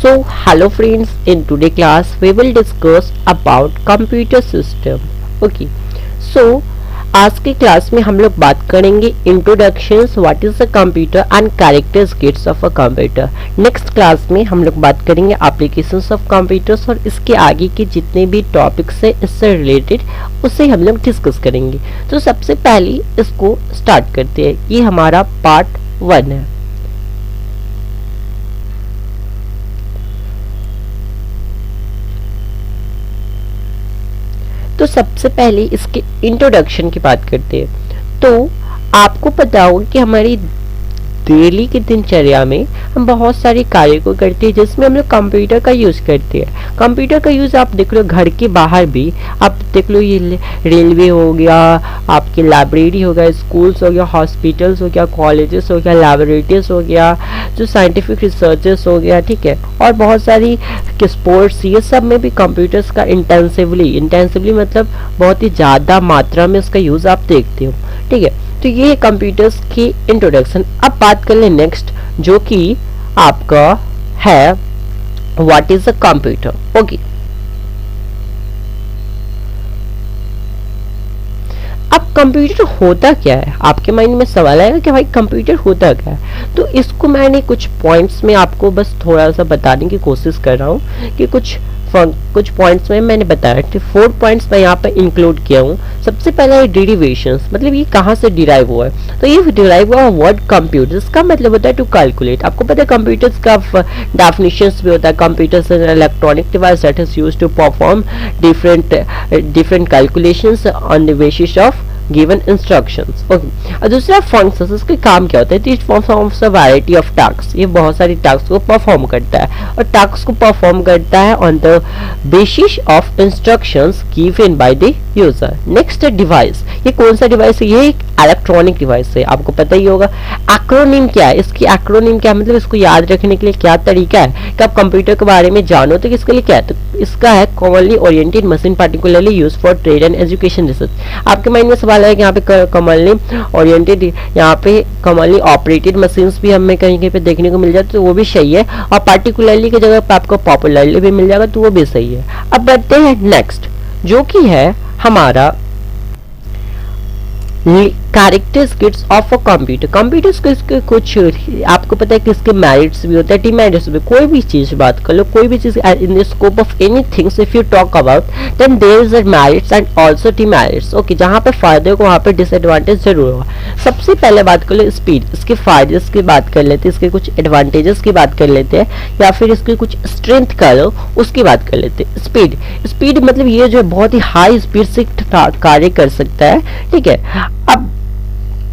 So hello friends, in today class we will discuss about computer system. Okay, so आज की class में हम लोग बात करेंगे introductions what is a computer and characteristics of a computer. Next class में हम लोग बात करेंगे एप्लीकेशंस ऑफ कंप्यूटर्स और इसके आगे के जितने भी टॉपिक्स है इससे रिलेटेड उसे हम लोग डिस्कस करेंगे। तो सबसे पहले इसको स्टार्ट करते हैं। ये हमारा पार्ट 1 है। तो सबसे पहले इसके इंट्रोडक्शन की बात करते हैं। तो आपको पता होगा कि हमारी डेली की दिनचर्या में हम बहुत सारे कार्य को करते हैं जिसमें हम लोग कंप्यूटर का यूज़ करते हैं। कंप्यूटर का यूज़ आप देख लो घर के बाहर भी, आप देख लो ये रेलवे हो गया, आपकी लाइब्रेरी हो गया, स्कूल्स हो गया, हॉस्पिटल्स हो गया, कॉलेजेस हो गया, लैबोरेटरीज हो गया, जो साइंटिफिक रिसर्चेस हो गया, ठीक है, और बहुत सारी स्पोर्ट्स, ये सब में भी कंप्यूटर्स का इंटेंसिवली मतलब बहुत ही ज़्यादा मात्रा में उसका यूज़ आप देखते हो, ठीक है। तो ये कंप्यूटर्स की इंट्रोडक्शन। अब बात कर ले नेक्स्ट, जो कि आपका है what is a computer. Okay, अब कंप्यूटर होता क्या है? आपके माइंड में सवाल आएगा कि भाई कंप्यूटर होता क्या है। तो इसको मैंने कुछ पॉइंट्स में आपको बस थोड़ा सा बताने की कोशिश कर रहा हूँ कि कुछ पॉइंट्स में मैंने बताया कि 4 पॉइंट्स मैं यहाँ पे इंक्लूड किया हूँ। सबसे पहला है डेरिवेशंस, मतलब ये कहाँ से डिराइव हुआ है। तो ये डिराइव हुआ वर्ड कंप्यूटर्स का मतलब होता है टू कैलकुलेट। आपको पता है कंप्यूटर्स का डेफिनेशंस भी होता है। Computers an electronic device that is used to perform different calculations on the basis of given instructions. Okay, और दूसरा फंक्शंस, इसके काम क्या होता है? It performs a variety of task. ये बहुत सारी टास्क को परफॉर्म करता है और टास्क को परफॉर्म करता है on the basis of instructions given by the user. Next device, ये कौन सा डिवाइस है? ये एक इलेक्ट्रॉनिक डिवाइस है, आपको पता ही होगा। एक्रोनिम क्या है? इसकी एक्रोनिम क्या है, मतलब इसको याद रखने के लिए क्या तरीका है कि आप कंप्यूटर के बारे में जानो तो इसके लिए क्या है? तो इसका है commonly oriented machine particularly use for trade and education research. आपके माइंड में सवाल है कि यहाँ पे कॉमनली ओरिएंटेड, यहाँ पे कॉमनली ऑपरेटेड मशीन्स भी हमें कहीं कहीं पे देखने को मिल जाती है, तो वो भी सही है, और पार्टिकुलरली की जगह पे आपको पॉपुलरली भी मिल जाएगा, तो वो भी सही है। अब बढ़ते हैं नेक्स्ट, जो कि है हमारा characteristics of a computer. Computers के कुछ आपको पता है कि इसके मेरिट्स भी होते हैं, डिमेरिट्स भी। कोई भी चीज बात कर लो, कोई भी चीज in the scope of anything if you talk about then there is a merits and also demerits. Okay, जहां पे फायदे हो वहां पे डिसएडवांटेज जरूर होगा। सबसे पहले बात कर लो स्पीड, इसके फायदे की बात कर लेते हैं, इसके कुछ एडवांटेजेस की बात कर लेते हैं, या फिर इसकी कुछ स्ट्रेंथ कर लो उसकी बात कर लेते हैं। स्पीड मतलब ये जो बहुत ही हाई स्पीड से कार्य कर सकता है, ठीक है, अब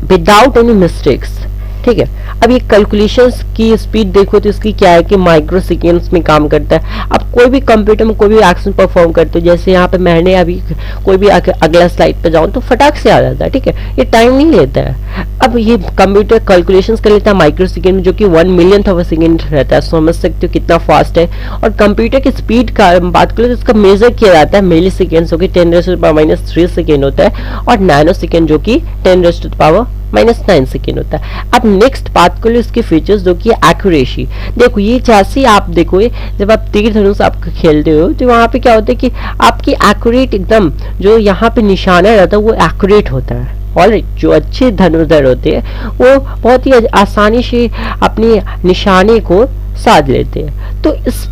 विदाउट एनी मिस्टेक्स, ठीक है। अब ये कैलकुलेशंस की स्पीड देखो तो इसकी क्या है कि माइक्रो सेकेंड्स में काम करता है। अब कोई भी कंप्यूटर में कोई भी एक्शन परफॉर्म करते हो, जैसे यहाँ पे मैंने अभी कोई भी अगला स्लाइड पे जाऊँ तो फटाक से आ जाता है, ठीक है, ये टाइम नहीं लेता है। अब ये कंप्यूटर कैलकुलेशंस कर लेता है माइक्रो सेकेंड में, जो कि 1 मिलियंथ ऑफ अ सेकेंड रहता है। समझ सकते हो कितना फास्ट है। और कंप्यूटर की स्पीड का बात करें तो इसका मेजर किया जाता है मिली सेकेंड्स, जो कि 10⁻³ सेकेंड होता है, और नैनो सेकेंड जो कि 10⁻⁻⁹ सेकेंड होता है। अब नेक्स्ट बात कर लो इसके फीचर्स, जो कि एक्यूरेसी। देखो ये जैसे आप देखो, जब आप तीर धनुष आप खेलते हो तो वहाँ पे क्या होता है कि आपकी एक्यूरेट एकदम जो यहाँ पे निशाना रहता है वो एक्यूरेट होता है। ऑलराइट, जो अच्छे धनुर्धर होते हैं वो बहुत ही आसानी से अपने निशाने को साध लेते हैं। तो इस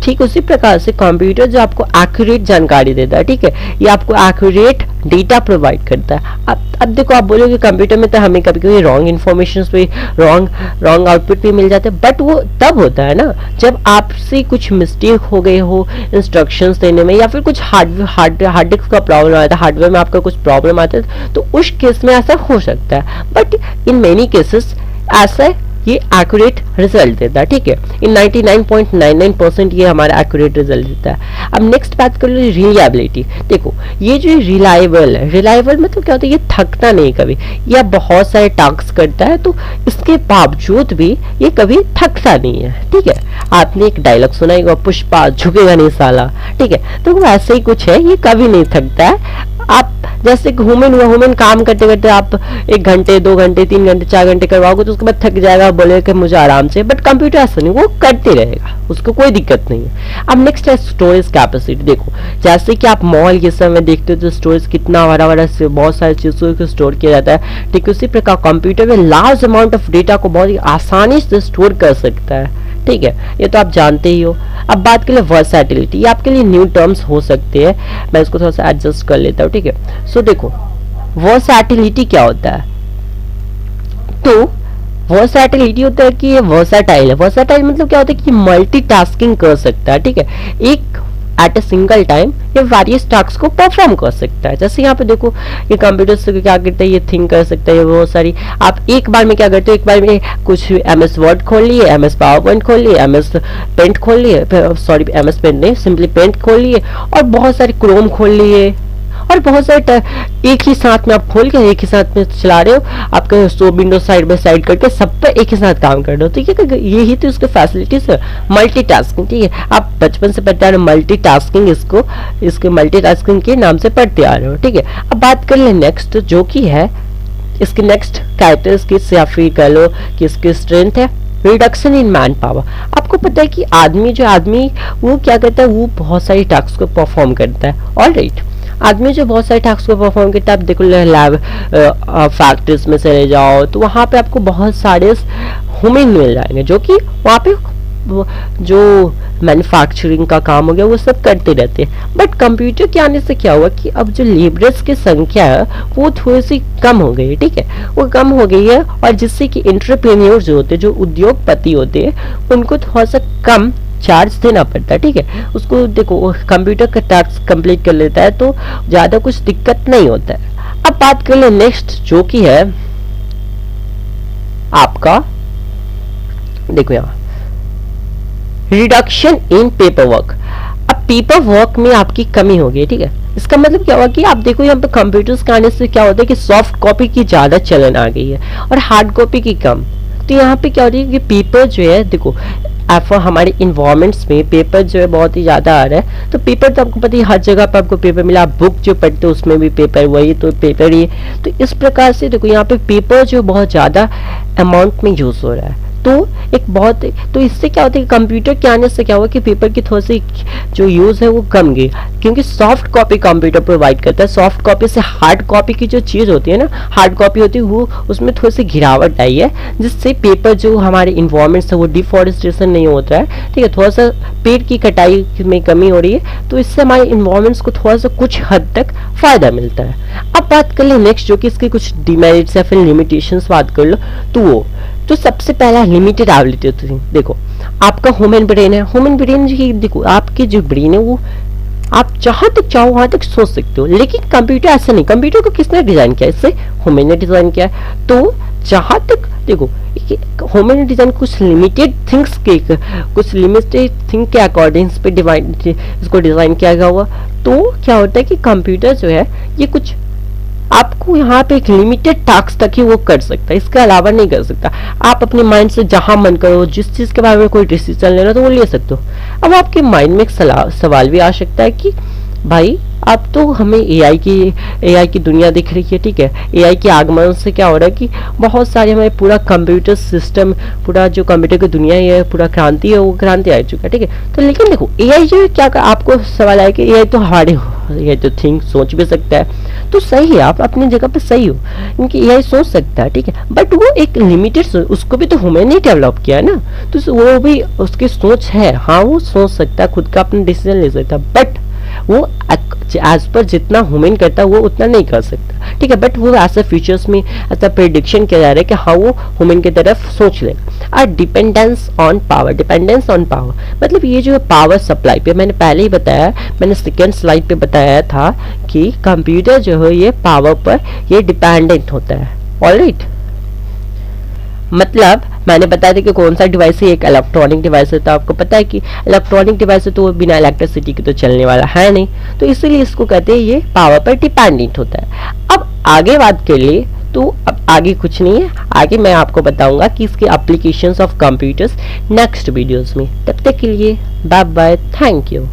ठीक उसी प्रकार से कंप्यूटर जो आपको एक्यूरेट जानकारी देता है, ठीक है, ये आपको एक्यूरेट डेटा प्रोवाइड करता है। अब देखो आप बोलोगे कंप्यूटर में तो हमें कभी कभी रॉन्ग इन्फॉर्मेशन भी रॉन्ग आउटपुट भी मिल जाते हैं, बट वो तब होता है ना जब आपसे कुछ मिस्टेक हो गए हो इंस्ट्रक्शंस देने में, या फिर कुछ हार्ड डिस्क का प्रॉब्लम आता है, हार्डवेयर में आपका कुछ प्रॉब्लम आता है, तो उस केस में ऐसा हो सकता है। बट इन मेनी केसेस ऐसा ये एक्यूरेट रिजल्ट देता है, ठीक है। इन 99.99% ये हमारा एक्यूरेट रिजल्ट देता है। अब नेक्स्ट बात कर लो रिलायबिलिटी। देखो ये जो रिलायबल है, रिलायबल मतलब क्या होता है? ये थकता नहीं कभी, या बहुत सारे टास्क करता है, तो इसके बावजूद भी ये कभी थकता नहीं है, ठीक है। आपने एक डायलॉग सुना होगा, पुष्पा झुकेगा नहीं साला, ठीक है, तो वो ऐसे ही कुछ है, ये कभी नहीं थकता है। आप जैसे कि ह्यूमन हुआ, ह्यूमन काम करते करते आप 1 घंटे 2 घंटे 3 घंटे 4 घंटे करवाओगे तो उसके बाद थक जाएगा, बोलेगा कि मुझे आराम से, बट कंप्यूटर ऐसा नहीं, वो करते रहेगा, उसको कोई दिक्कत नहीं है। अब नेक्स्ट है स्टोरेज कैपेसिटी। देखो जैसे कि आप मॉल ये सब में देखते हो तो स्टोरेज कितना बड़ा बड़ा से बहुत सारी चीज़ों को स्टोर किया जाता है, ठीक उसी प्रकार कंप्यूटर में लार्ज अमाउंट ऑफ डेटा को बहुत ही आसानी से स्टोर कर सकता है, ठीक है, ये तो आप जानते ही हो। अब बात करें वर्सैटिलिटी, ये आपके लिए न्यू टर्म्स हो सकते हैं, मैं इसको थोड़ा सा एडजस्ट कर लेता हूँ, ठीक है। सो देखो वर्सैटिलिटी क्या होता है, तो वर्सैटिलिटी होता है कि ये वर्सैटाइल है। वर्सैटाइल मतलब क्या होता है कि मल्टीटास्किंग कर सकता है, ठीक है, एक एट ए सिंगल टाइम ये वेरियस टास्क को परफॉर्म कर सकता है। जैसे यहाँ पे देखो ये कंप्यूटर से क्या करता है, ये थिंक कर सकता है, ये बहुत सारी आप एक बार में क्या करते हो, एक बार में कुछ MS वर्ड खोल लिए, MS पावर पॉइंट खोल लिए, MS पेंट खोल लिए, सॉरी MS पेंट नहीं सिंपली पेंट खोल लिए, और बहुत सारे क्रोम खोल लिए, और बहुत सारे एक ही साथ में आप खोल के एक ही साथ में चला रहे हो, आपके सो विंडो साइड बाय साइड करके सब पे एक ही साथ काम कर रहे हो, ठीक है, यही तो इसके फैसिलिटीज है, मल्टीटास्किंग, ठीक है। आप बचपन से पढ़ते आ रहे हो मल्टीटास्किंग, इसके मल्टीटास्किंग के नाम से पढ़ते आ रहे हो, ठीक है। अब बात कर ले नेक्स्ट, जो कि है इसके नेक्स्ट कैरेक्टरिस्टिक्स या फिर कह लो कि इसकी स्ट्रेंथ है रिडक्शन इन मैन पावर। आपको पता है कि आदमी वो क्या करता है, वो बहुत सारी टास्क को परफॉर्म करता है, ऑलराइट। आदमी जो बहुत सारे टास्क को परफॉर्म करता है, आप देखो लैब फैक्ट्रीज में चले जाओ तो वहाँ पे आपको बहुत सारे ह्यूमन मिल जाएंगे जो कि वहाँ पे जो मैन्युफैक्चरिंग का काम हो गया वो सब करते रहते हैं। बट कंप्यूटर के आने से क्या हुआ कि अब जो लेबरर्स की संख्या है वो थोड़ी सी कम हो गई है, ठीक है, वो कम हो गई है, और जिससे कि एंटरप्रेन्योर जो होते हैं, जो उद्योगपति होते हैं, उनको थोड़ा सा कम चार्ज देना पड़ता है, ठीक है। उसको देखो कंप्यूटर का टास्क कंप्लीट कर लेता है तो ज्यादा कुछ दिक्कत नहीं होता है। अब बात कर ले नेक्स्ट, जो कि है आपका देखो यहाँ रिडक्शन इन पेपर वर्क। अब पेपर वर्क में आपकी कमी हो गई, ठीक है, इसका मतलब क्या हुआ कि आप देखो यहाँ पे कंप्यूटर्स के आने से क्या होता है कि सॉफ्ट कॉपी की ज्यादा चलन आ गई है और हार्ड कॉपी की कम। तो यहाँ पे क्या हो रही है कि पेपर जो है देखो हमारे इन्वायरमेंट्स में पेपर जो है बहुत ही ज्यादा आ रहा है, तो पेपर तो आपको पता है हर जगह पर आपको पेपर मिला, आप बुक जो पढ़ते हो उसमें भी पेपर, वही तो पेपर ही है। तो इस प्रकार से देखो यहाँ पे पेपर जो बहुत ज्यादा अमाउंट में यूज हो रहा है, तो इससे क्या होता है कि कंप्यूटर के आने से क्या हुआ कि पेपर की थोड़ी सी जो यूज है वो कम गई, क्योंकि सॉफ्ट कॉपी कंप्यूटर प्रोवाइड करता है। सॉफ्ट कॉपी से हार्ड कॉपी की जो चीज होती है ना, हार्ड कॉपी होती है वो उसमें थोड़ी सी गिरावट आई है, जिससे पेपर जो हमारे इन्वायरमेंट से वो डिफॉरेस्टेशन नहीं होता है, ठीक है, थोड़ा सा पेड़ की कटाई में कमी हो रही है, तो इससे हमारे इन्वायरमेंट्स को थोड़ा सा कुछ हद तक फायदा मिलता है। अब बात कर ले नेक्स्ट, जो कि इसके कुछ डिमेरिट्स या फिर लिमिटेशंस बात कर लो, तो सबसे पहला लिमिटेड एबिलिटी होती है। देखो आपका ह्यूमन ब्रेन है, ह्यूमन ब्रेन ही देखो आपकी जो ब्रेन है वो आप जहां तक चाहो वहां तक सोच सकते हो, लेकिन कंप्यूटर ऐसा नहीं। कंप्यूटर को किसने डिजाइन किया, इससे ह्यूमन ने डिजाइन किया है। तो जहां तक देखो ह्यूमन ने डिजाइन कुछ लिमिटेड थिंग के अकॉर्डिंग पे इसको डिजाइन किया गया हुआ। तो क्या होता है कि कंप्यूटर जो है ये कुछ आपको यहाँ पे एक लिमिटेड टास्क तक ही वो कर सकता है, इसके अलावा नहीं कर सकता। आप अपने माइंड से जहां मन करो जिस चीज के बारे में कोई डिसीजन लेना तो वो ले सकते हो। अब आपके माइंड में एक सवाल भी आ सकता है कि भाई अब तो हमें एआई की दुनिया दिख रही है, ठीक है, एआई के आगमन से क्या हो रहा है कि बहुत सारे हमारे पूरा कंप्यूटर सिस्टम, पूरा जो कंप्यूटर की दुनिया है, पूरा क्रांति है, वो क्रांति आ चुका है, ठीक है। तो लेकिन देखो एआई जो है क्या आपको सवाल आया कि एआई तो एआई तो सोच भी सकता है, तो सही है, आप अपनी जगह पे सही हो, क्योंकि एआई सोच सकता है, ठीक है, बट वो एक लिमिटेड, उसको भी तो हमें नहीं डेवलप किया है ना, तो वो भी उसकी सोच है, हाँ वो सोच सकता है, खुद का अपना डिसीजन ले सकता है, बट वो एज पर जितना ह्यूमन करता है वो उतना नहीं कर सकता, ठीक है। बट वो ऐसे फ्यूचर्स में ऐसा प्रेडिक्शन किया जा रहा है कि हाँ वो ह्यूमन की तरफ सोच लेगा। और डिपेंडेंस ऑन पावर मतलब ये जो पावर सप्लाई पे मैंने पहले ही बताया, मैंने सेकेंड स्लाइड पे बताया था कि कंप्यूटर जो है ये पावर पर ये डिपेंडेंट होता है, ऑलराइट। मतलब मैंने बताया था कि कौन सा डिवाइस है, एक इलेक्ट्रॉनिक डिवाइस है, तो आपको पता है कि इलेक्ट्रॉनिक डिवाइस है तो वो बिना इलेक्ट्रिसिटी के तो चलने वाला है नहीं, तो इसीलिए इसको कहते हैं ये पावर पर डिपेंडेंट होता है। अब आगे बात कर लिए तो अब आगे कुछ नहीं है, आगे मैं आपको बताऊंगा कि इसके applications of computers next videos में। तब तक के लिए बाय बाय, थैंक यू।